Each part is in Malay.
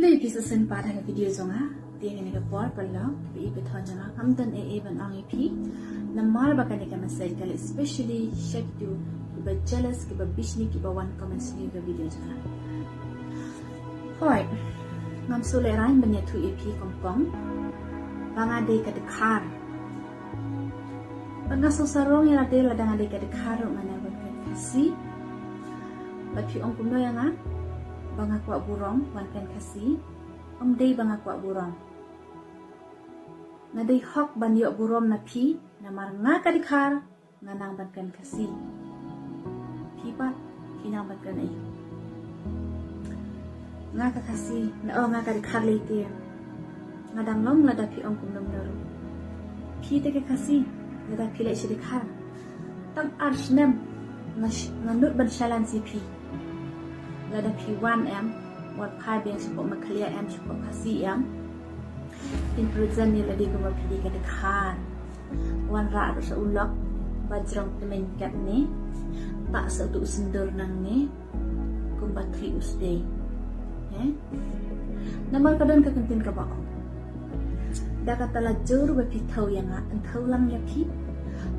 Play piece of sin part of video zonga, taking a board below, be it on Hampton A even on EP. The Marbacanica message, especially shape to be jealous, give a bishnik, give a one comments leave the video zonga. Hoi, Mam Sole Ryan Benya to EP compong, Banga de at the car. But not so sarong in a day la danga de at the car, man, I will see. But you uncle Noyanga. Banga kuat burong, wan kan kasi, day banga kuat burong. Na day hok ban yok burong na pi, na mar nga kadikar, nga nang ban kan kasi. Pi pat, kinang ban kan ay. Nga kakasi, na nga kadikar later. Nga dang long lada pi ong kumdom naru. Pi te kasi, lada pi lek sidikar. Tang arshnem, nga nut ban shalan si pi. Lada P1M, what pi being support my clear M support CM. In present, ni ladi guma pilih ke dekat. Wan rak sa ulok, bajrong temen kat ni, tak satu sendur nang ni, gumba 3 usday. Nama kadon ke kentin ke bako. Dah kata la juru bepi tau yang entau lang ya pi,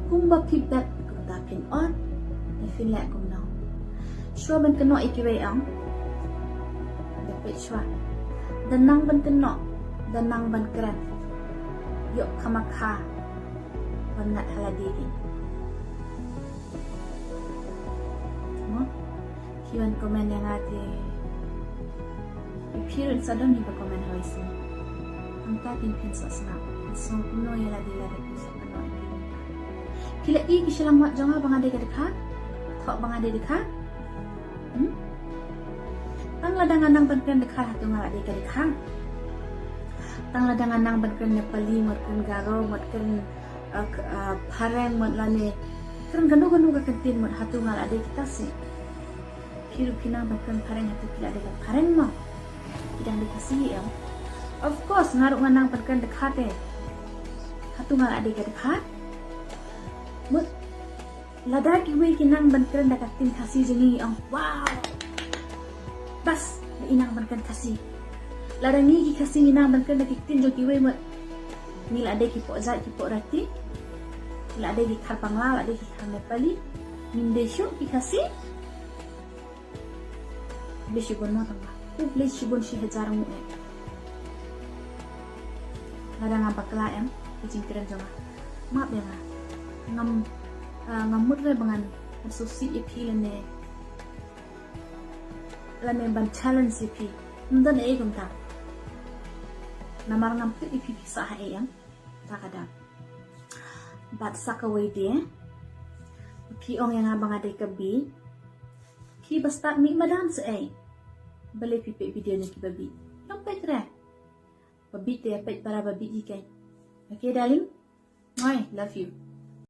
gumba pi bet gumba pin on, fin lek gum now. Shua ban keno ikiwe ang dapat shua danang ban keno danang ban keren yok kamakha ban nat haladiri mo kiwan komen yang ate appearance adon ni ba komen hoisi anta tin pinsa sana so kuno ya ladi ladi bisa keno ikiwe kila i kishalang mak jonga bangade ka dekat thok bangade dekat Tang ladangan nang berkeren dekat hatu ngalak deka dekat. Tang ladangan nang berkeren Nepali, berkeren Garo, berkeren Pareng, berlane. Keren ganu-ganu ke kentin hatu ngalak deka kita sih. Hirup kina berkeren Pareng hatu kila deka Pareng mah. Tidak dikasih ya. Of course ngaruk nang berkeren dekat deh. Hatu ngalak deka dekat. Lada kiwe kinang berkeren dekat tin kasih jengi ang wow. Bas, inang bankan kasi. Larang ni kasi inang bankan na kitin jo kiwe mo. Nila ade ki po zat ki po rati. Nila ade ki kar Bangla, ade ki kar Nepali. Minde syo ki kasi. Bleshibon mo tanga. Ku bleshibon si hajarang mo eh. Larang ang bakla em, kijingkiran jo nga. Maap ya nga. Ngamut re bangan susi ipilan ne. Lame ban challenge CP ndan e gum ta namar ngam pi pi sa ha em ta kada bat sakaway de pi ong yang abang ade kabi pi basta mi madam se e bale pi pe video ni ki babi long pe tre babi te pe para babi ki kai okay darling I love you.